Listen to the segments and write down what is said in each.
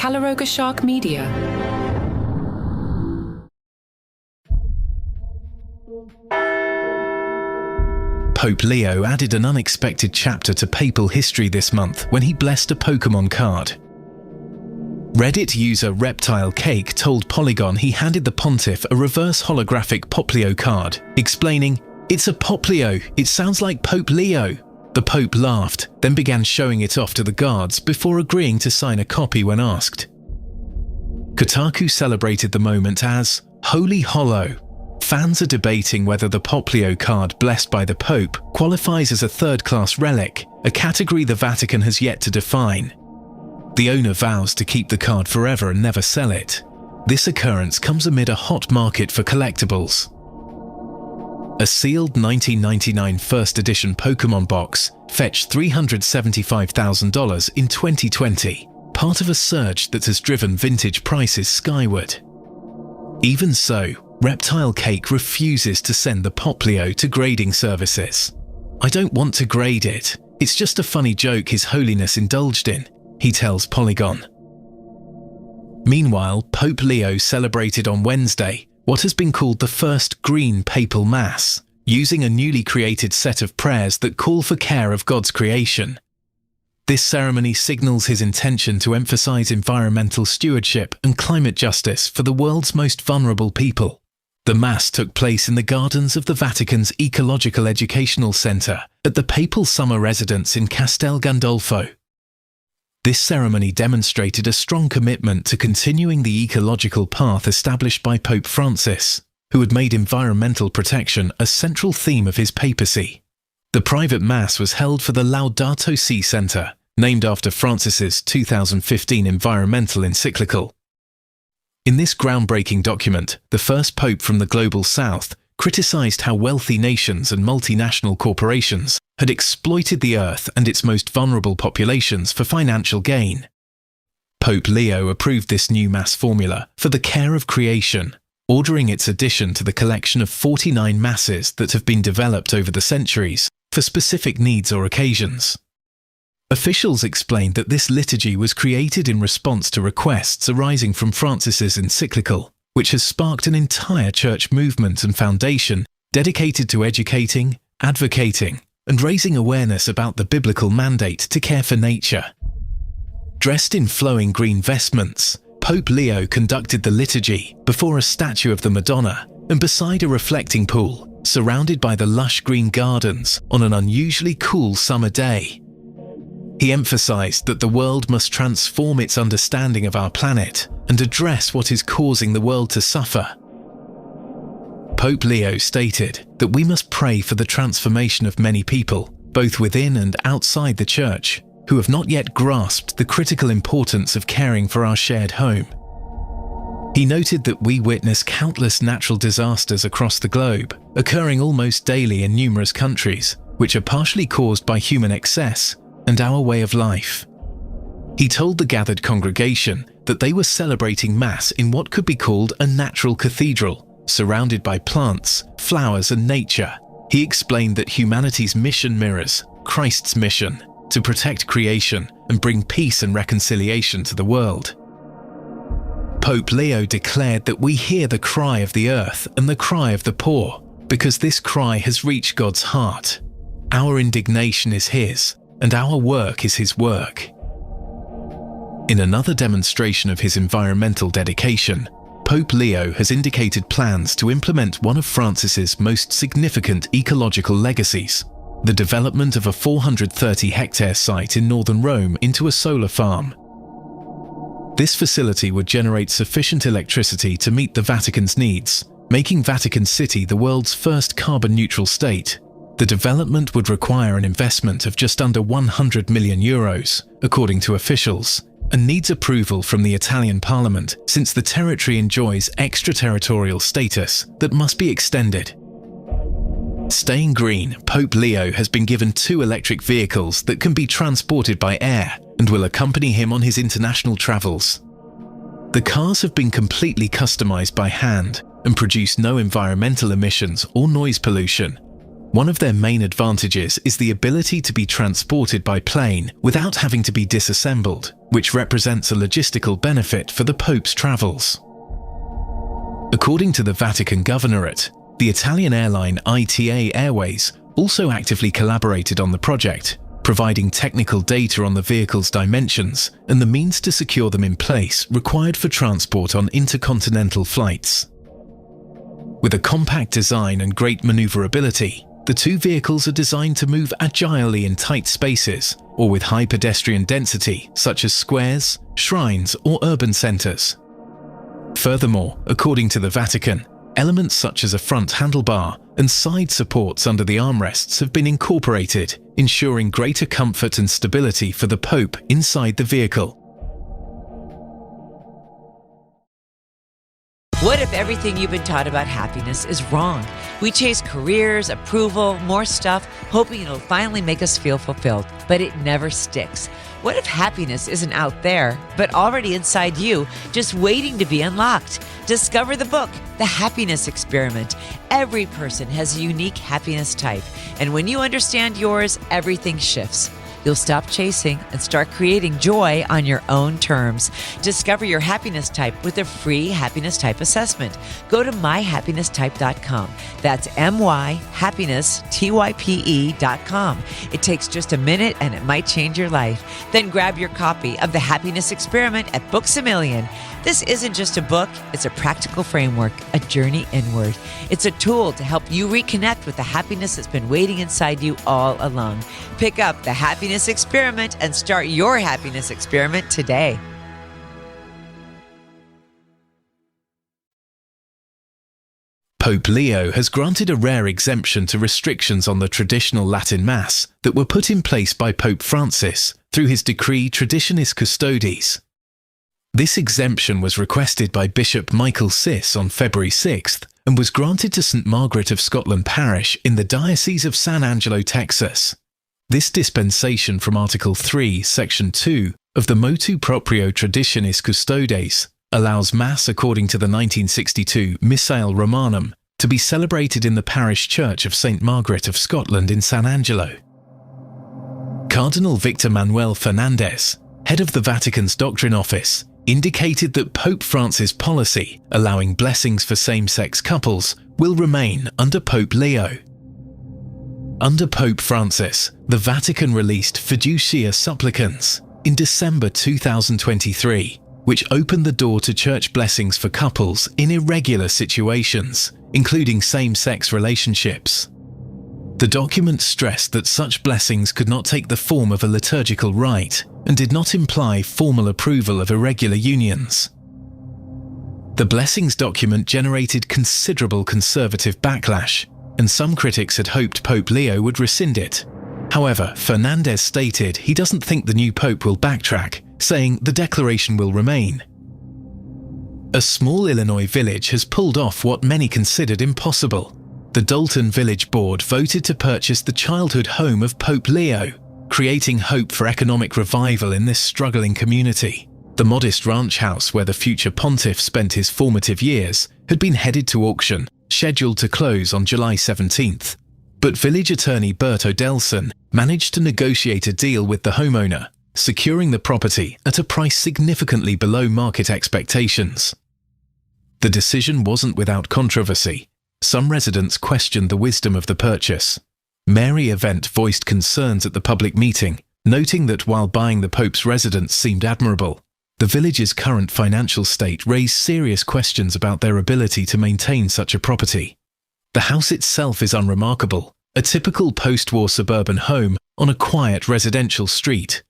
Caloroga Shark Media. Pope Leo added an unexpected chapter to papal history this month when he blessed a Pokémon card. Reddit user Reptile Cake told Polygon he handed the pontiff a reverse holographic Popplio card, explaining, "It's a Popplio, it sounds like Pope Leo." The Pope laughed, then began showing it off to the guards before agreeing to sign a copy when asked. Kotaku celebrated the moment as Holy Holo. Fans are debating whether the Popplio card blessed by the Pope qualifies as a third-class relic, a category the Vatican has yet to define. The owner vows to keep the card forever and never sell it. This occurrence comes amid a hot market for collectibles. A sealed 1999 first edition Pokémon box fetched $375,000 in 2020, part of a surge that has driven vintage prices skyward. Even so, Reptile Cake refuses to send the Popplio to grading services. "I don't want to grade it, it's just a funny joke His Holiness indulged in," he tells Polygon. Meanwhile, Pope Leo celebrated on Wednesday what has been called the first green papal mass, using a newly created set of prayers that call for care of God's creation. This ceremony signals his intention to emphasize environmental stewardship and climate justice for the world's most vulnerable people. The Mass took place in the gardens of the Vatican's Ecological Educational Center at the Papal Summer Residence in Castel Gandolfo. This ceremony demonstrated a strong commitment to continuing the ecological path established by Pope Francis, who had made environmental protection a central theme of his papacy. The private Mass was held for the Laudato Si Center, named after Francis's 2015 environmental encyclical. In this groundbreaking document, the first pope from the Global South criticized how wealthy nations and multinational corporations had exploited the earth and its most vulnerable populations for financial gain. Pope Leo approved this new Mass formula for the care of creation, ordering its addition to the collection of 49 Masses that have been developed over the centuries for specific needs or occasions. Officials explained that this liturgy was created in response to requests arising from Francis's encyclical, which has sparked an entire church movement and foundation dedicated to educating, advocating, and raising awareness about the biblical mandate to care for nature. Dressed in flowing green vestments, Pope Leo conducted the liturgy before a statue of the Madonna and beside a reflecting pool, surrounded by the lush green gardens on an unusually cool summer day. He emphasized that the world must transform its understanding of our planet and address what is causing the world to suffer. Pope Leo stated that we must pray for the transformation of many people, both within and outside the church, who have not yet grasped the critical importance of caring for our shared home. He noted that we witness countless natural disasters across the globe, occurring almost daily in numerous countries, which are partially caused by human excess and our way of life. He told the gathered congregation that they were celebrating Mass in what could be called a natural cathedral, surrounded by plants, flowers and nature. He explained that humanity's mission mirrors Christ's mission to protect creation and bring peace and reconciliation to the world. Pope Leo declared that we hear the cry of the earth and the cry of the poor, because this cry has reached God's heart. Our indignation is His, and our work is His work. In another demonstration of his environmental dedication, Pope Leo has indicated plans to implement one of Francis's most significant ecological legacies, the development of a 430-hectare site in northern Rome into a solar farm. This facility would generate sufficient electricity to meet the Vatican's needs, making Vatican City the world's first carbon-neutral state. The development would require an investment of just under 100 million euros, according to officials, and needs approval from the Italian Parliament since the territory enjoys extraterritorial status that must be extended. Staying green, Pope Leo has been given 2 electric vehicles that can be transported by air and will accompany him on his international travels. The cars have been completely customized by hand and produce no environmental emissions or noise pollution. One of their main advantages is the ability to be transported by plane without having to be disassembled, which represents a logistical benefit for the Pope's travels. According to the Vatican Governorate, the Italian airline ITA Airways also actively collaborated on the project, providing technical data on the vehicle's dimensions and the means to secure them in place required for transport on intercontinental flights. With a compact design and great maneuverability, the two vehicles are designed to move agilely in tight spaces or with high pedestrian density, such as squares, shrines, or urban centres. Furthermore, according to the Vatican, elements such as a front handlebar and side supports under the armrests have been incorporated, ensuring greater comfort and stability for the Pope inside the vehicle. What if everything you've been taught about happiness is wrong? We chase careers, approval, more stuff, hoping it'll finally make us feel fulfilled, but it never sticks. What if happiness isn't out there, but already inside you, just waiting to be unlocked? Discover the book, The Happiness Experiment. Every person has a unique happiness type, and when you understand yours, everything shifts. You'll stop chasing and start creating joy on your own terms. Discover your happiness type with a free happiness type assessment. Go to myhappinnesstype.com. That's myhappinnesstype.com. It takes just a minute and it might change your life. Then grab your copy of The Happiness Experiment at Books A Million. This isn't just a book, it's a practical framework, a journey inward. It's a tool to help you reconnect with the happiness that's been waiting inside you all along. Pick up The Happiness Experiment and start your happiness experiment today. Pope Leo has granted a rare exemption to restrictions on the traditional Latin Mass that were put in place by Pope Francis through his decree Traditionis Custodes. This exemption was requested by Bishop Michael Sis on February 6th and was granted to St. Margaret of Scotland Parish in the Diocese of San Angelo, Texas. This dispensation from Article 3, Section 2 of the Motu Proprio Traditionis Custodes allows Mass according to the 1962 Missale Romanum to be celebrated in the parish church of St. Margaret of Scotland in San Angelo. Cardinal Victor Manuel Fernandez, head of the Vatican's Doctrine Office, indicated that Pope Francis' policy allowing blessings for same-sex couples will remain under Pope Leo. Under Pope Francis, the Vatican released Fiducia Supplicans in December 2023, which opened the door to church blessings for couples in irregular situations, including same-sex relationships. The document stressed that such blessings could not take the form of a liturgical rite and did not imply formal approval of irregular unions. The blessings document generated considerable conservative backlash, and some critics had hoped Pope Leo would rescind it. However, Fernandez stated he doesn't think the new pope will backtrack, saying the declaration will remain. A small Illinois village has pulled off what many considered impossible. The Dalton Village Board voted to purchase the childhood home of Pope Leo, creating hope for economic revival in this struggling community. The modest ranch house where the future pontiff spent his formative years had been headed to auction, scheduled to close on July 17th. But village attorney Bert Odelson managed to negotiate a deal with the homeowner, securing the property at a price significantly below market expectations. The decision wasn't without controversy. Some residents questioned the wisdom of the purchase. Mary Event voiced concerns at the public meeting, noting that while buying the Pope's residence seemed admirable, the village's current financial state raised serious questions about their ability to maintain such a property. The house itself is unremarkable, a typical post-war suburban home on a quiet residential street.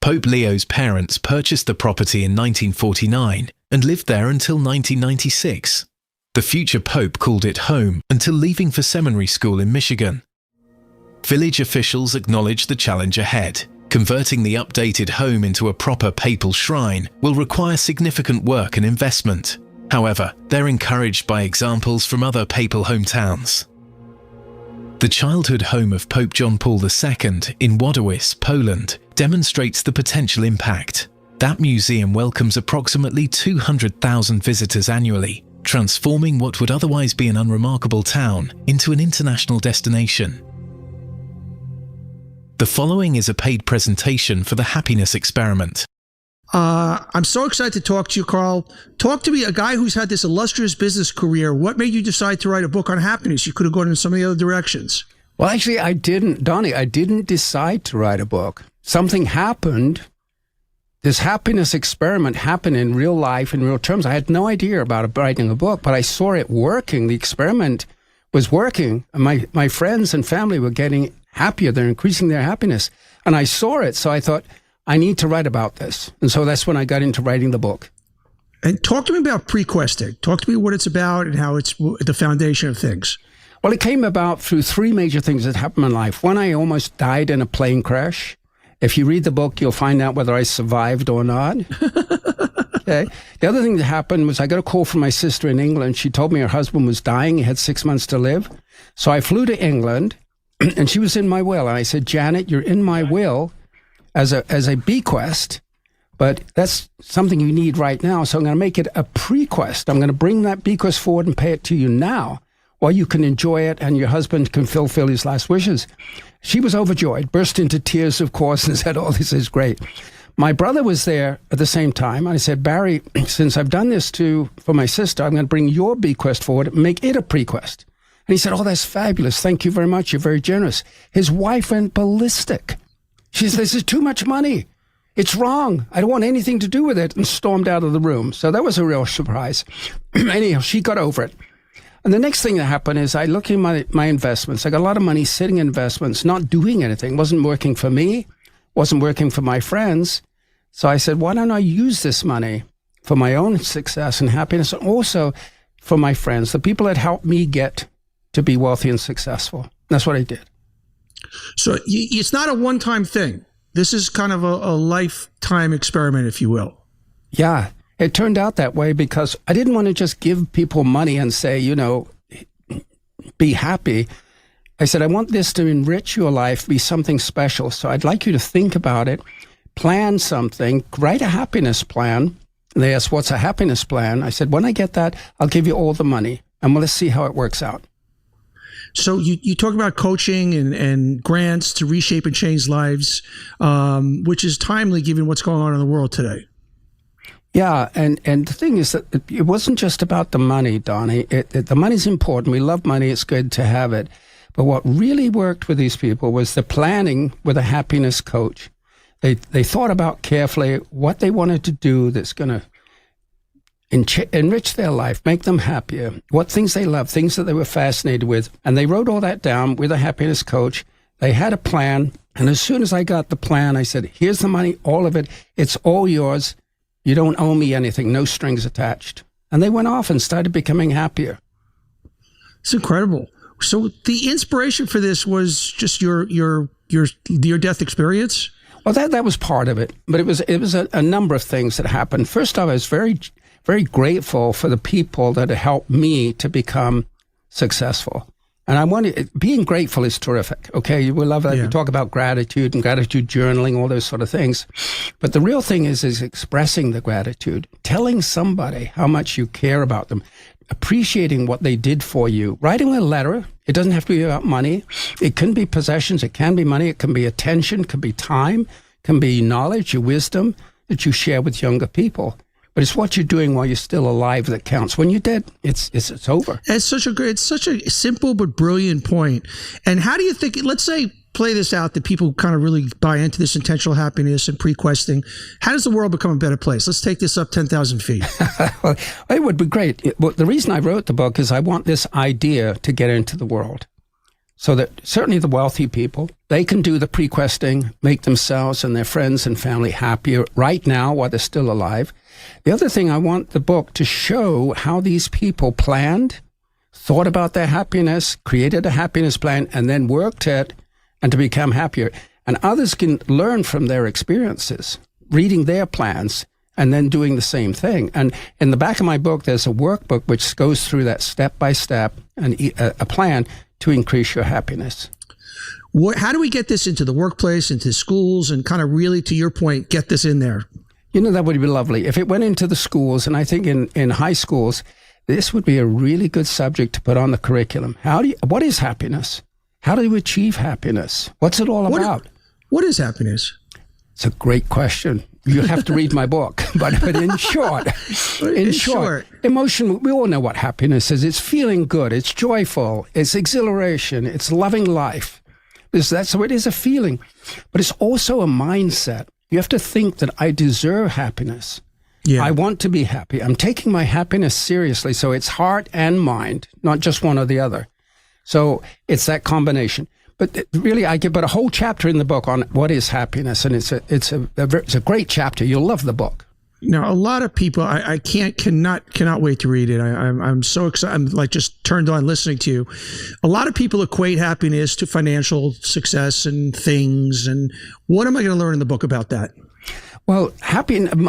Pope Leo's parents purchased the property in 1949 and lived there until 1996. The future pope called it home until leaving for seminary school in Michigan. Village officials acknowledged the challenge ahead. Converting the updated home into a proper papal shrine will require significant work and investment. However, they're encouraged by examples from other papal hometowns. The childhood home of Pope John Paul II in Wadowice, Poland, demonstrates the potential impact. That museum welcomes approximately 200,000 visitors annually, transforming what would otherwise be an unremarkable town into an international destination. The following is a paid presentation for the happiness experiment. I'm so excited to talk to you, Carl. Talk to me, a guy who's had this illustrious business career. What made you decide to write a book on happiness? You could have gone in some of the other directions. Well, actually, I didn't, Donnie. I didn't decide to write a book. Something happened. This happiness experiment happened in real life, in real terms. I had no idea about writing a book, but I saw it working. The experiment was working. My friends and family were getting happier. They're increasing their happiness. And I saw it, so I thought, I need to write about this. And so that's when I got into writing the book. And talk to me about pre-questing. Talk to me what it's about and how it's the foundation of things. Well, it came about through three major things that happened in my life. One, I almost died in a plane crash. If you read the book, you'll find out whether I survived or not. Okay. The other thing that happened was I got a call from my sister in England. She told me her husband was dying. He had 6 months to live. So I flew to England, and she was in my will. And I said, Janet, you're in my will as a bequest, but that's something you need right now. So I'm going to make it a prequest. I'm going to bring that bequest forward and pay it to you now, while you can enjoy it and your husband can fulfill his last wishes. She was overjoyed, burst into tears, of course, and said, oh, this is great. My brother was there at the same time. I said, Barry, since I've done this for my sister, I'm going to bring your bequest forward and make it a prequest. And he said, oh, that's fabulous. Thank you very much. You're very generous. His wife went ballistic. She said, this is too much money. It's wrong. I don't want anything to do with it, and stormed out of the room. So that was a real surprise. Anyhow, she got over it. And the next thing that happened is I looked at my investments. I got a lot of money sitting in investments, not doing anything. Wasn't working for me, wasn't working for my friends. So I said, why don't I use this money for my own success and happiness, and also for my friends, the people that helped me get to be wealthy and successful. That's what I did. So it's not a one-time thing. This is kind of a lifetime experiment, if you will. Yeah, it turned out that way because I didn't want to just give people money and say, be happy. I said, I want this to enrich your life, be something special. So I'd like you to think about it, plan something, write a happiness plan. They asked, what's a happiness plan? I said, when I get that, I'll give you all the money, and let's see how it works out. So you talk about coaching and grants to reshape and change lives, which is timely given what's going on in the world today. Yeah, and the thing is that it wasn't just about the money, Donnie. The money's important. We love money. It's good to have it. But what really worked with these people was the planning with a happiness coach. They thought about carefully what they wanted to do that's going to enrich their life, make them happier, what things they love, things that they were fascinated with. And they wrote all that down with a happiness coach. They had a plan. And as soon as I got the plan, I said, here's the money, all of it. It's all yours. You don't owe me anything, no strings attached. And they went off and started becoming happier. It's incredible. So the inspiration for this was just your death experience? Well, that was part of it. But it was a number of things that happened. First off, I was very, very grateful for the people that helped me to become successful. And being grateful is terrific. Okay. We love that. Yeah. We talk about gratitude and gratitude journaling, all those sort of things. But the real thing is expressing the gratitude, telling somebody how much you care about them, appreciating what they did for you, writing a letter. It doesn't have to be about money. It can be possessions. It can be money. It can be attention, it can be time, it can be knowledge, your wisdom that you share with younger people. But it's what you're doing while you're still alive that counts. When you're dead, it's over. It's such a simple but brilliant point. And how do you think? Let's say play this out that people kind of really buy into this intentional happiness and pre-questing. How does the world become a better place? Let's take this up 10,000 feet. Well, it would be great. The reason I wrote the book is I want this idea to get into the world. So that certainly the wealthy people, they can do the pre-questing, make themselves and their friends and family happier right now while they're still alive. The other thing, I want the book to show how these people planned, thought about their happiness, created a happiness plan, and then worked it and to become happier. And others can learn from their experiences, reading their plans and then doing the same thing. And in the back of my book, there's a workbook which goes through that step by step and a plan to increase your happiness. How do we get this into the workplace, into schools, and kind of really, to your point, get this in there? That would be lovely. If it went into the schools, and I think in high schools, this would be a really good subject to put on the curriculum. What is happiness? How do you achieve happiness? What's it all about? What is happiness? It's a great question. You have to read my book. But in short, emotion, we all know what happiness is. It's feeling good. It's joyful. It's exhilaration. It's loving life. So it is a feeling. But it's also a mindset. You have to think that I deserve happiness. Yeah. I want to be happy. I'm taking my happiness seriously. So it's heart and mind, not just one or the other. So it's that combination. But really, I give a whole chapter in the book on what is happiness, and it's a great chapter. You'll love the book. Now, a lot of people, I cannot wait to read it. I'm so excited. I'm like just turned on listening to you. A lot of people equate happiness to financial success and things. And what am I going to learn in the book about that? Well,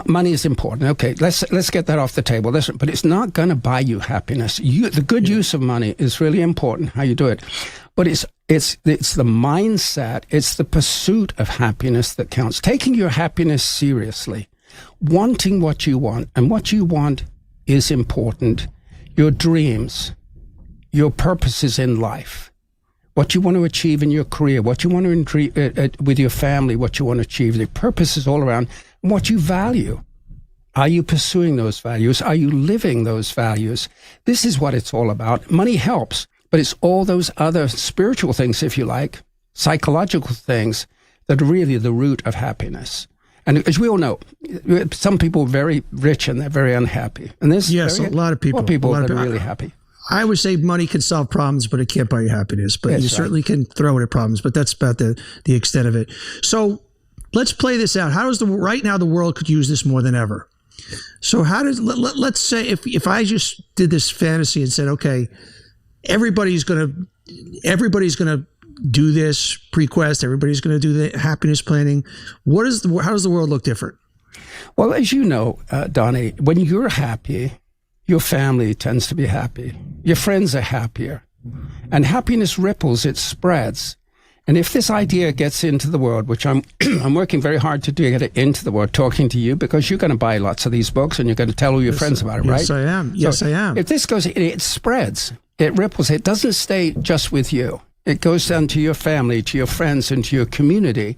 money is important. Okay, let's get that off the table. But it's not going to buy you happiness. The good use of money is really important, how you do it. But it's the mindset, it's the pursuit of happiness that counts. Taking your happiness seriously, wanting what you want, and what you want is important. Your dreams, your purposes in life, what you want to achieve in your career, what you want to achieve with your family, what you want to achieve, the purposes all around, and what you value. Are you pursuing those values? Are you living those values? This is what it's all about. Money helps, but it's all those other spiritual things, if you like, psychological things that are really the root of happiness. And as we all know, some people are very rich and they're very unhappy. And there's a lot of people that are really happy. I would say money can solve problems, but it can't buy you happiness. But you certainly can throw it at problems, but that's about the extent of it. So let's play this out. How is right now the world could use this more than ever? So let's say if I just did this fantasy and said, okay, everybody's gonna do this pre-quest, everybody's gonna do the happiness planning. How does the world look different? Well, as you know, Donnie, when you're happy, your family tends to be happy. Your friends are happier. And happiness ripples, it spreads. And if this idea gets into the world, which I'm working very hard to do, get it into the world, talking to you, because you're going to buy lots of these books and you're going to tell all your friends about it, right? Yes, I am. Yes, I am. If this goes, it spreads. It ripples. It doesn't stay just with you. It goes down to your family, to your friends, and to your community.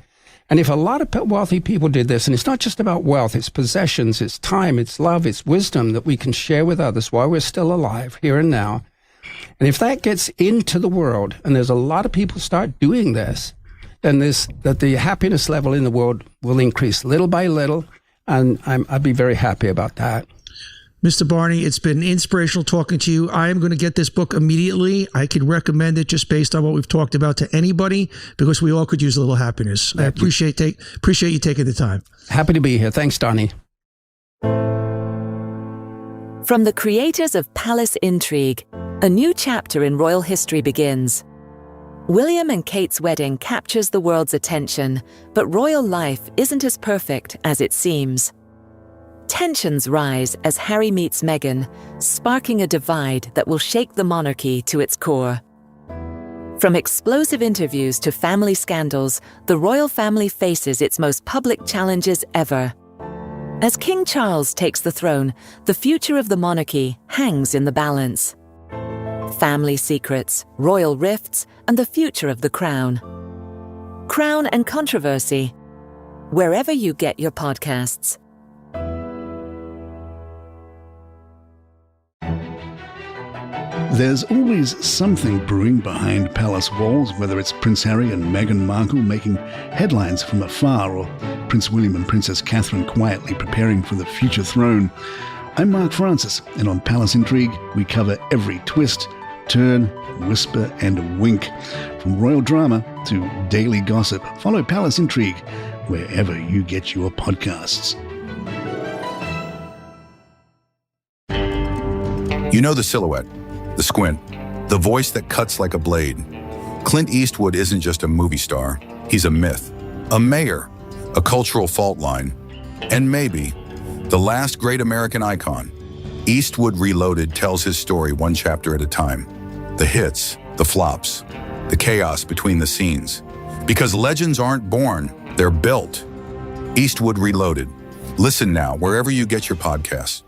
And if a lot of wealthy people did this, and it's not just about wealth, it's possessions, it's time, it's love, it's wisdom that we can share with others while we're still alive, here and now. And if that gets into the world, and there's a lot of people start doing this, then the happiness level in the world will increase little by little, and I'd be very happy about that. Mr. Barney, it's been inspirational talking to you. I am going to get this book immediately. I could recommend it just based on what we've talked about to anybody, because we all could use a little happiness. I appreciate you taking the time. Happy to be here. Thanks, Donnie. From the creators of Palace Intrigue, a new chapter in royal history begins. William and Kate's wedding captures the world's attention, but royal life isn't as perfect as it seems. Tensions rise as Harry meets Meghan, sparking a divide that will shake the monarchy to its core. From explosive interviews to family scandals, the royal family faces its most public challenges ever. As King Charles takes the throne, the future of the monarchy hangs in the balance. Family secrets, royal rifts, and the future of the crown. Crown and Controversy, wherever you get your podcasts. There's always something brewing behind palace walls, whether it's Prince Harry and Meghan Markle making headlines from afar, or Prince William and Princess Catherine quietly preparing for the future throne. I'm Mark Francis, and on Palace Intrigue, we cover every twist, turn, whisper, and wink. From royal drama to daily gossip, follow Palace Intrigue wherever you get your podcasts. You know the silhouette, the squint, the voice that cuts like a blade. Clint Eastwood isn't just a movie star. He's a myth, a mayor, a cultural fault line, and maybe the last great American icon. Eastwood Reloaded tells his story one chapter at a time. The hits, the flops, the chaos between the scenes. Because legends aren't born, they're built. Eastwood Reloaded. Listen now wherever you get your podcasts.